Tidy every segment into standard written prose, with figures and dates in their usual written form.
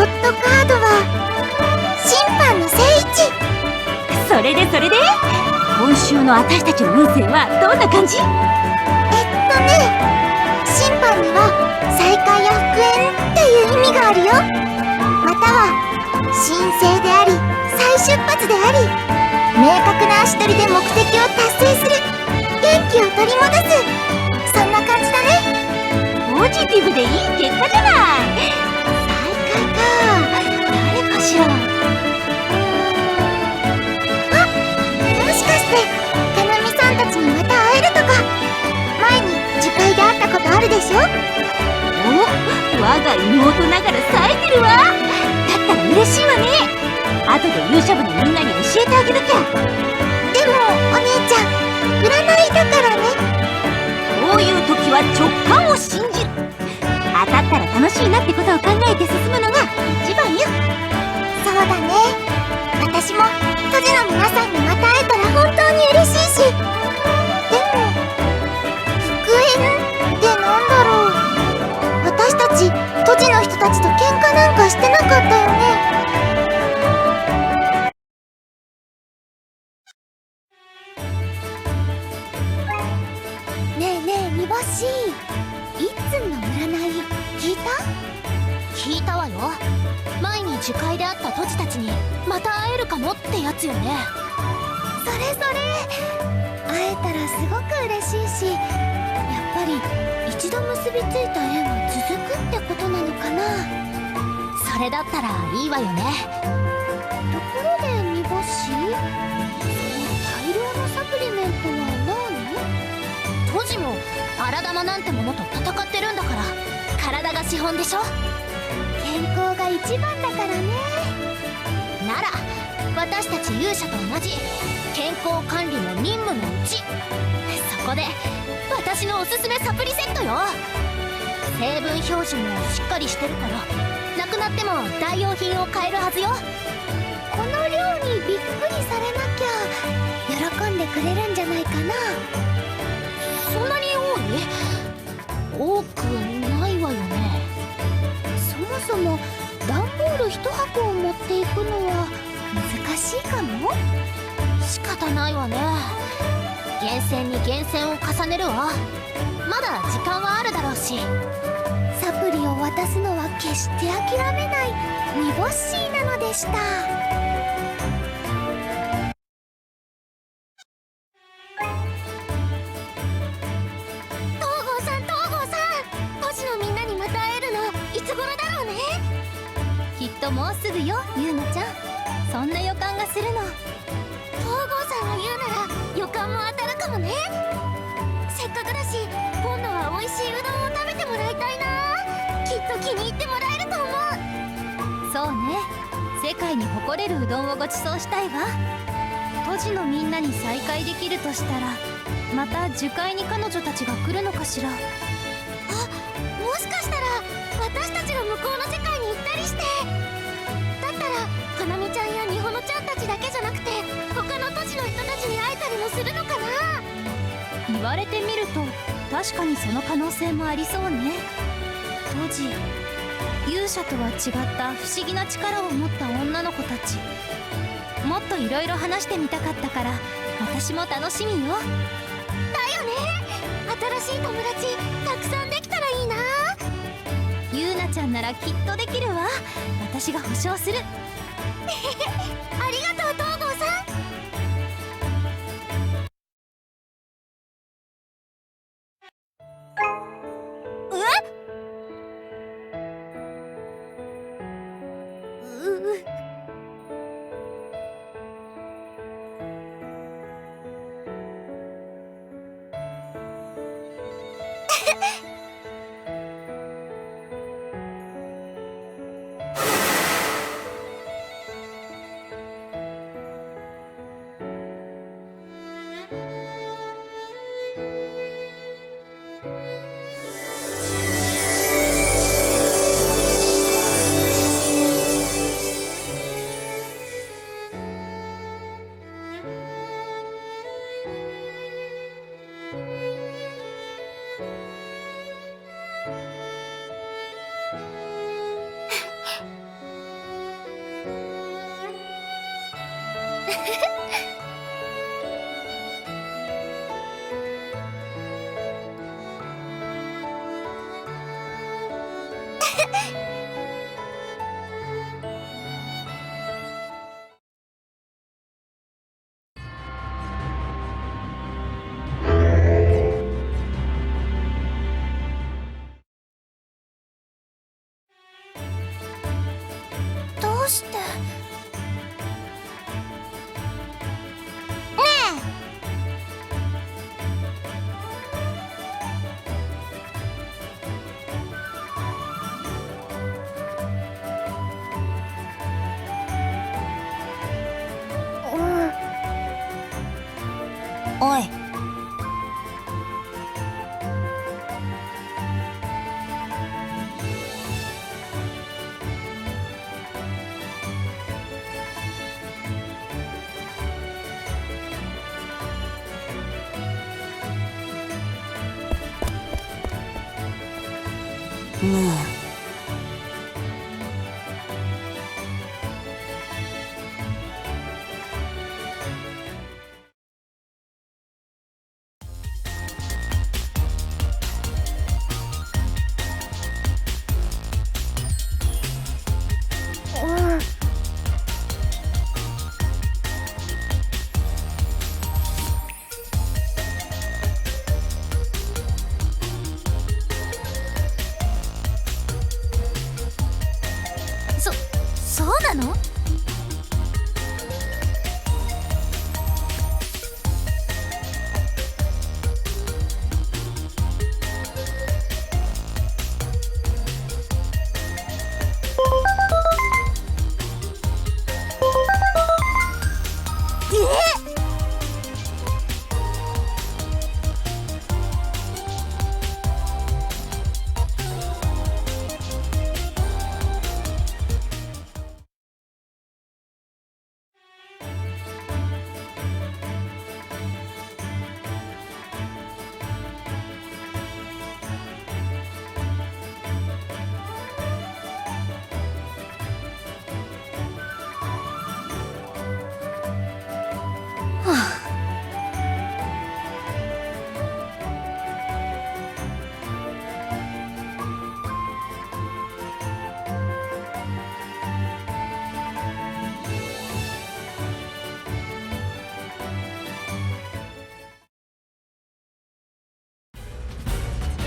ットカードは審判の聖一。それで今週の私たちの運勢はどんな感じ？審判には再会や復縁っていう意味があるよ。または神聖であり再出発であり、明確な足取りで目的を達成する、元気を取り戻す、そんな感じだね。ポジティブでいい結果じゃない。再会か、誰かしら。あ、もしかしてかなみさんたちにまた会えるとか。前に樹海で会ったことあるでしょ。お、我が妹ながら冴えてるわ。だったら嬉しいわね。後で勇者部のみんなに教えてあげなきゃ。でもお姉ちゃん、占いだからね。こういう時は直感を信じる。当たったら楽しいなってことを考えて進むのが一番よ。そうだね。私も都市の皆さんにまた会えたら本当に嬉しいし。でも復縁ってなんだろう。私たち都市の人たちと喧嘩なんかしてなかったよね。ねえねえ、煮干し、いっつんの占い聞いた？聞いたわよ。前に樹海で会ったトジたちにまた会えるかもってやつよね。それ会えたらすごく嬉しいし、やっぱり一度結びついた縁は続くってことなのかな。それだったらいいわよね。ところで煮干し、その大量のサプリメントは何？トジも荒玉なんてものと戦ってるんだから、体が資本でしょ。健康が一番だからね。なら私たち勇者と同じ健康管理の任務のうち、そこで私のおすすめサプリセットよ。成分標準もしっかりしてるから、なくなっても代用品を買えるはずよ。この量にびっくりされなきゃ喜んでくれるんじゃないかな。そんなに多くないわよね。そもそも段ボール1箱を持っていくのは難しいかも。仕方ないわね。厳選に厳選を重ねるわ。まだ時間はあるだろうし。サプリを渡すのは決して諦めない煮干しなのでした。きっともうすぐよ、ゆうなちゃん。そんな予感がするの。東郷さんが言うなら予感も当たるかもね。せっかくだし今度は美味しいうどんを食べてもらいたいな。きっと気に入ってもらえると思う。そうね、世界に誇れるうどんをごちそうしたいわ。都市のみんなに再会できるとしたら、また樹海に彼女たちが来るのかしら。もしかしたら私たちが向こうの世界に行ったりして。だったらかなみちゃんやみほのちゃんたちだけじゃなくて他の都市の人たちに会えたりもするのかな。言われてみると確かにその可能性もありそうね。当時勇者とは違った不思議な力を持った女の子たち、もっといろいろ話してみたかったから、私も楽しみよ。だよね。新しい友達たくさんできたらいいな。ゆうなちゃんならきっとできるわ。私が保証する。ありがとう東郷さん。どうして？ねえ。おい。ねそうなの？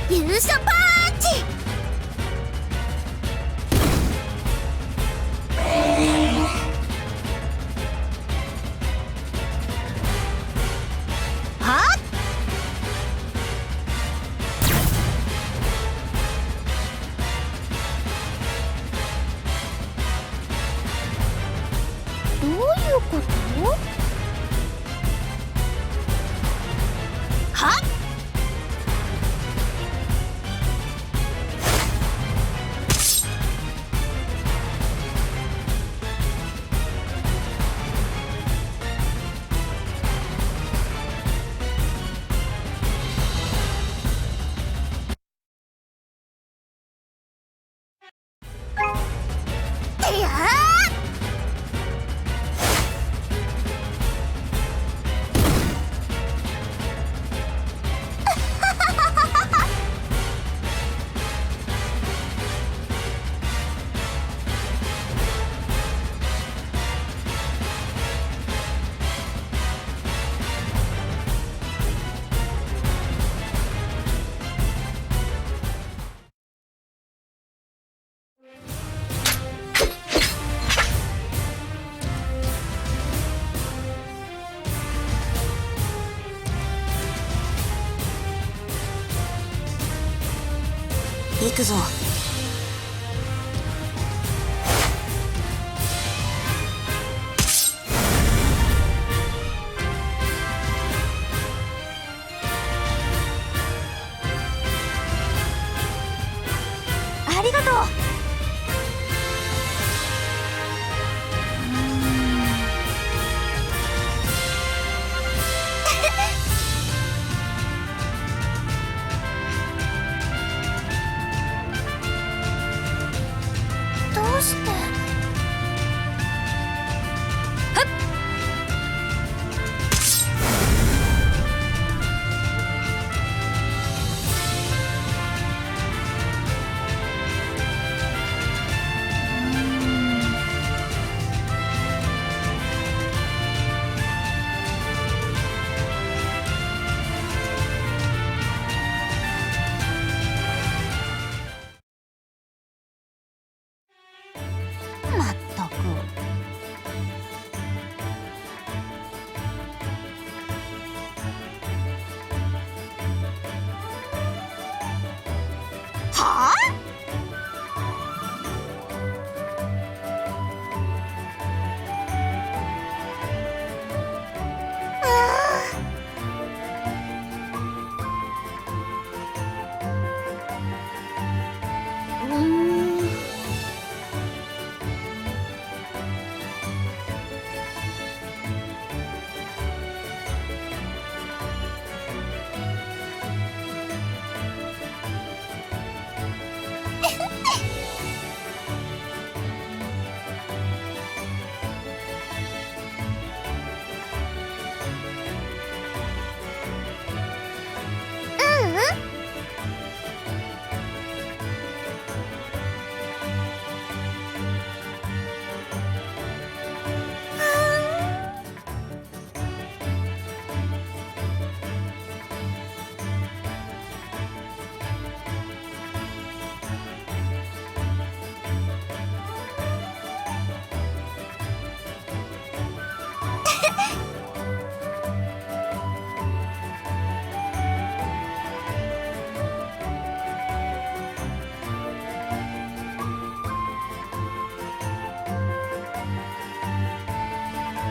勇者パンチ！はっ！どういうこと？はっ！いやー！行くぞ。ありがとう。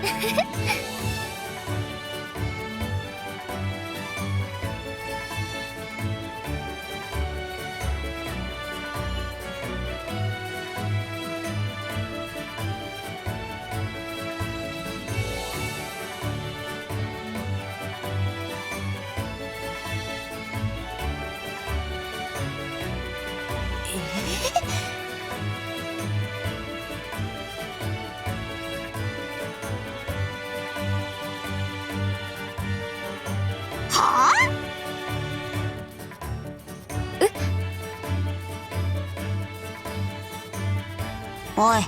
はあ？おい。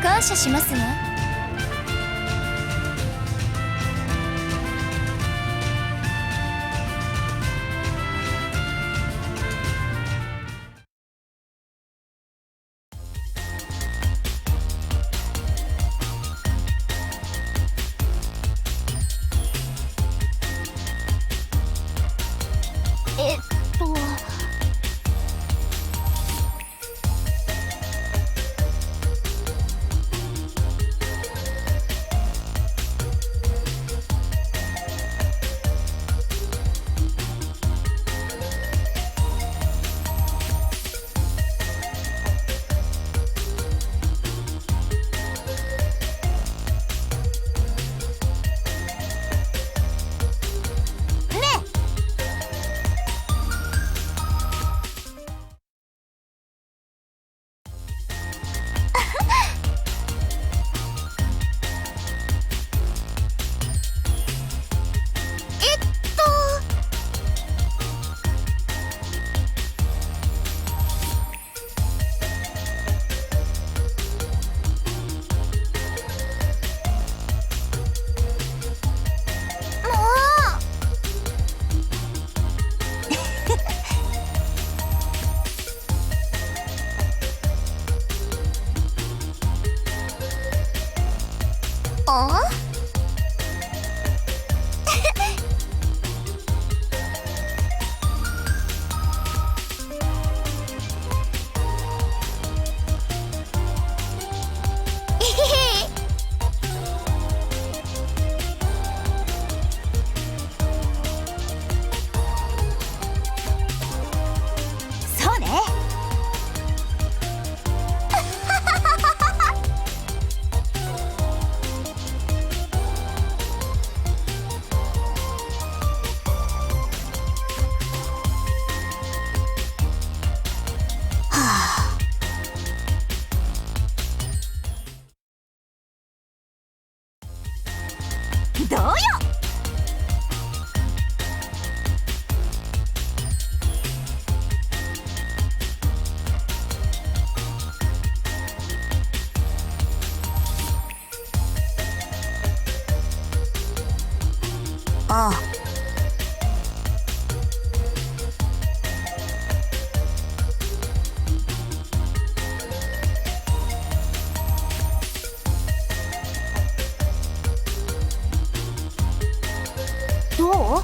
感謝しますわ。えっとな。どう？どう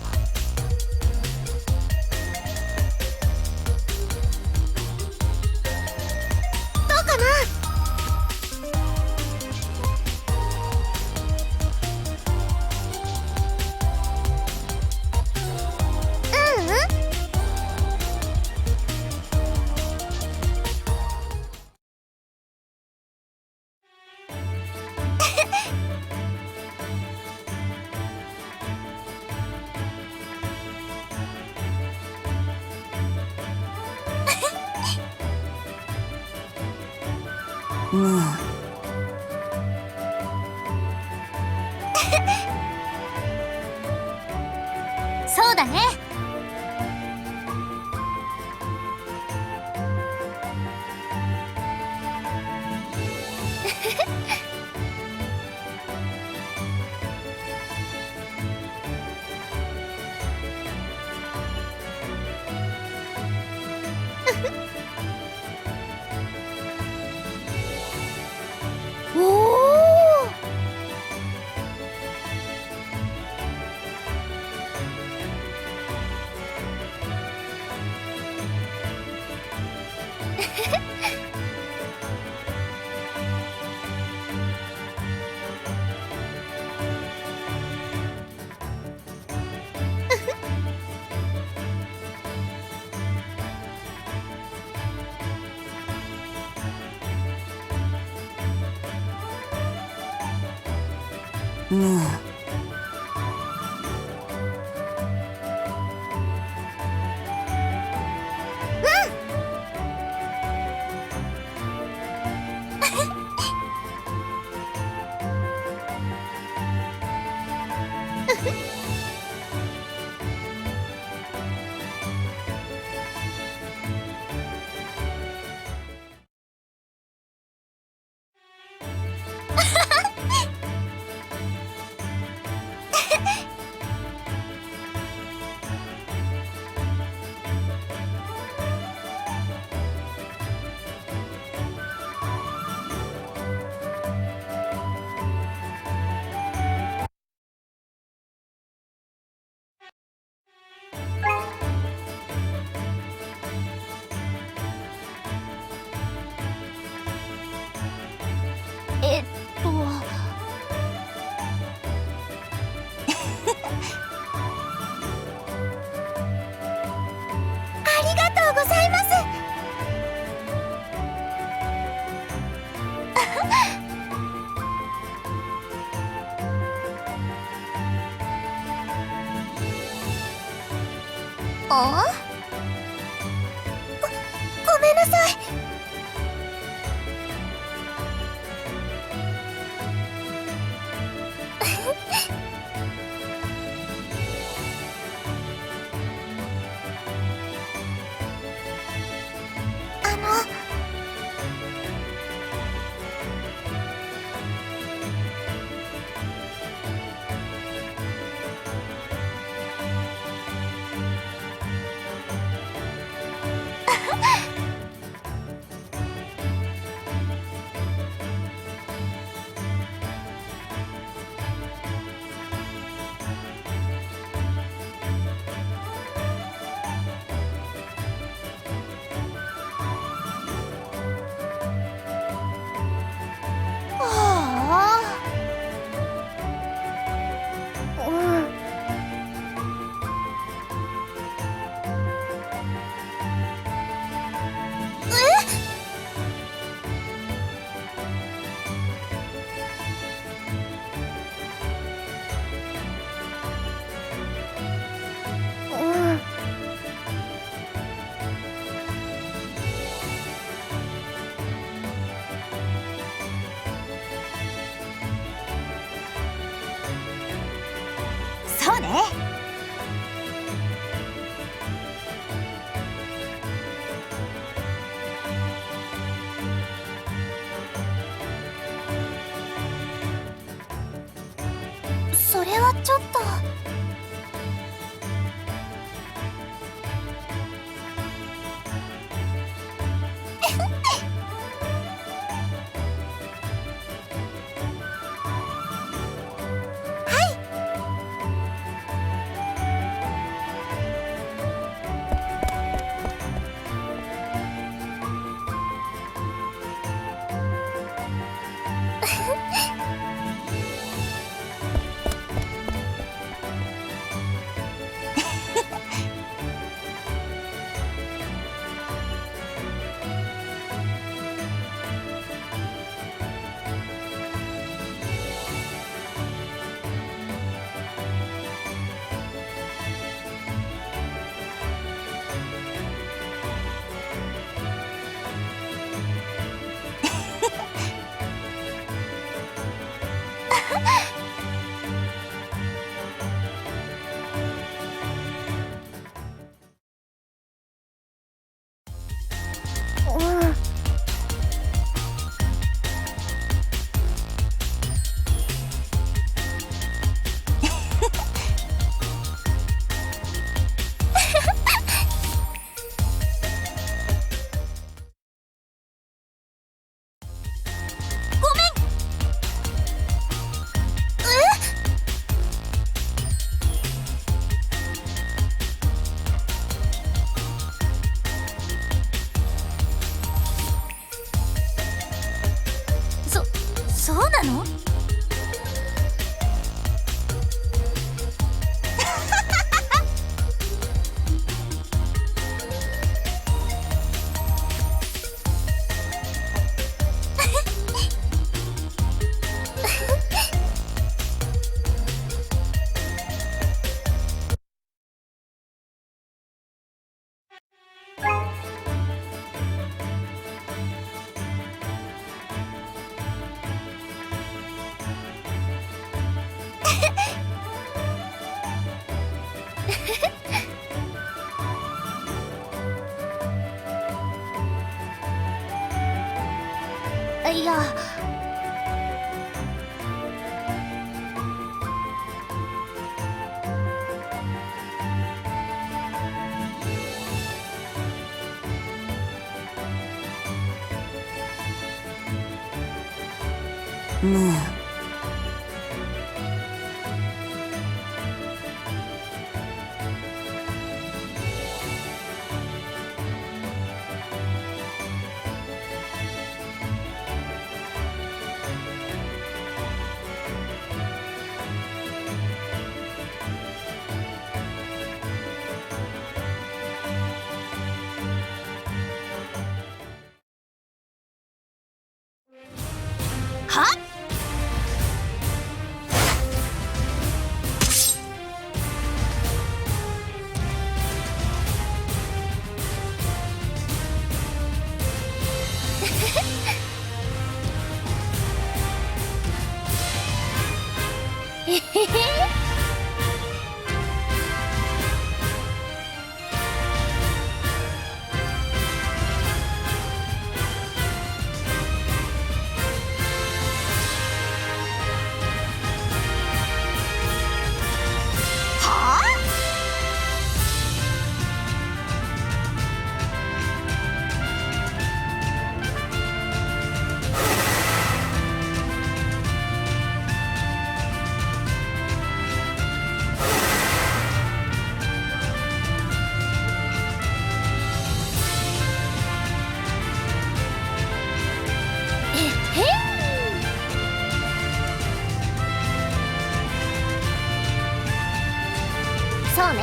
かな？そうだね。おお。えっとありがとうございます。あ？ごめんなさい。そうね。それはちょっと。いや、もうはっえへへ。そうね。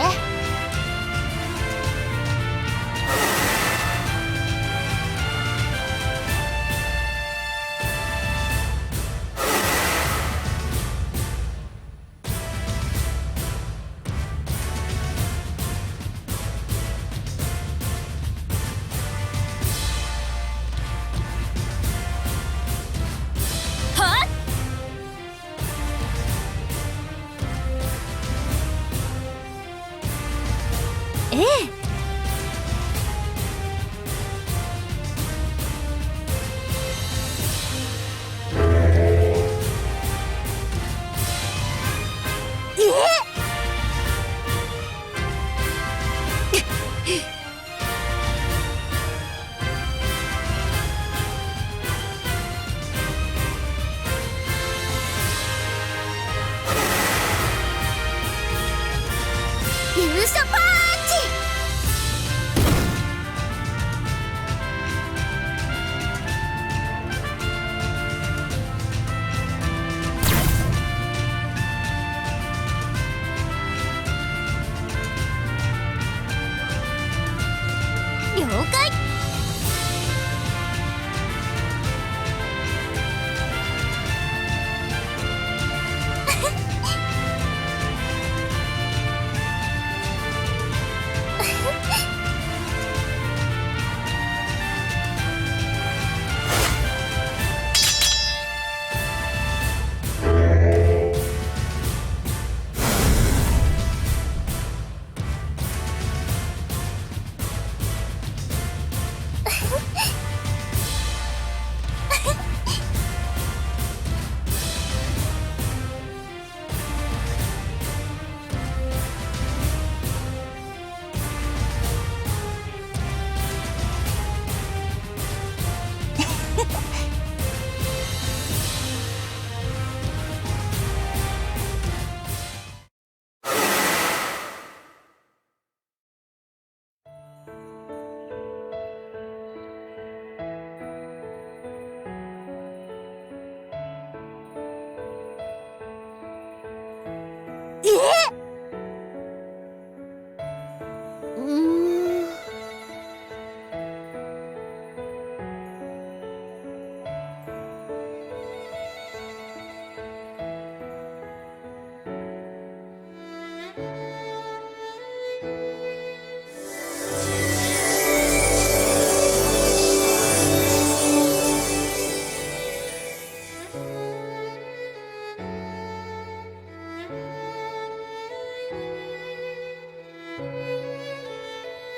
はっええ。勇者パンチ。了解。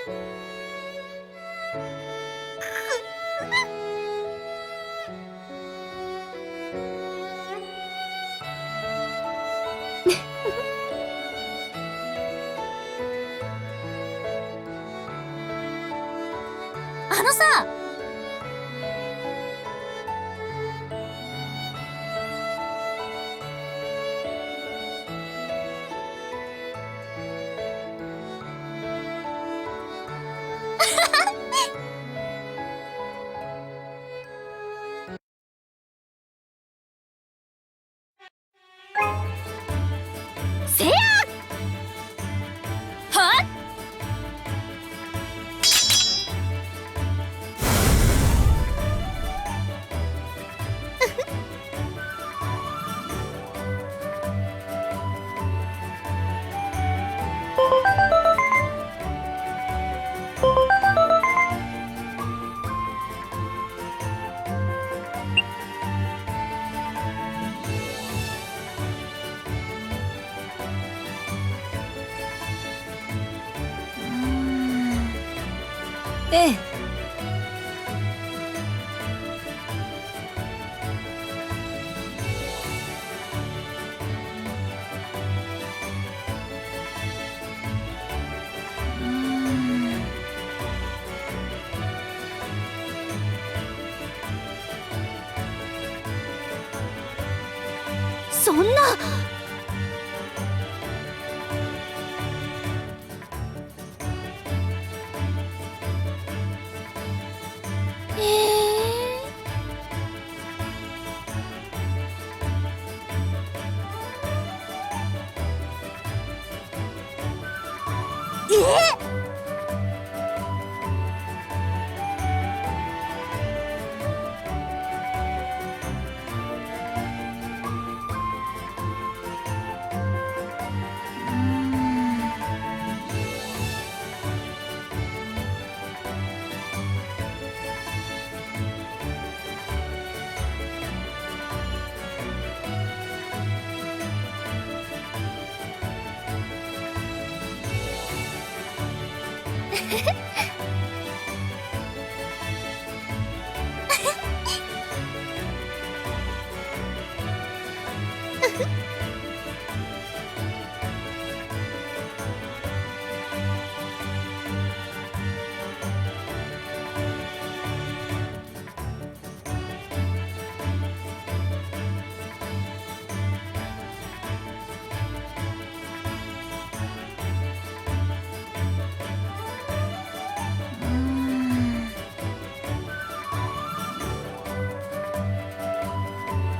あのさ、せやはっええ。そんな。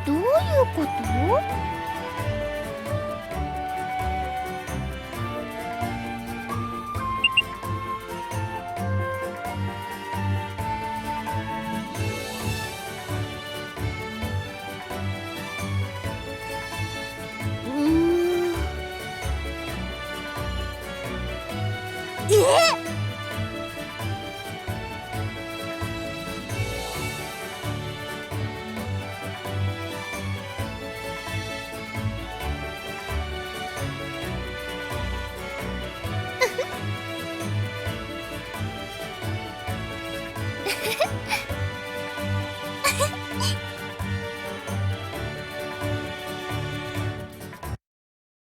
どういうこと？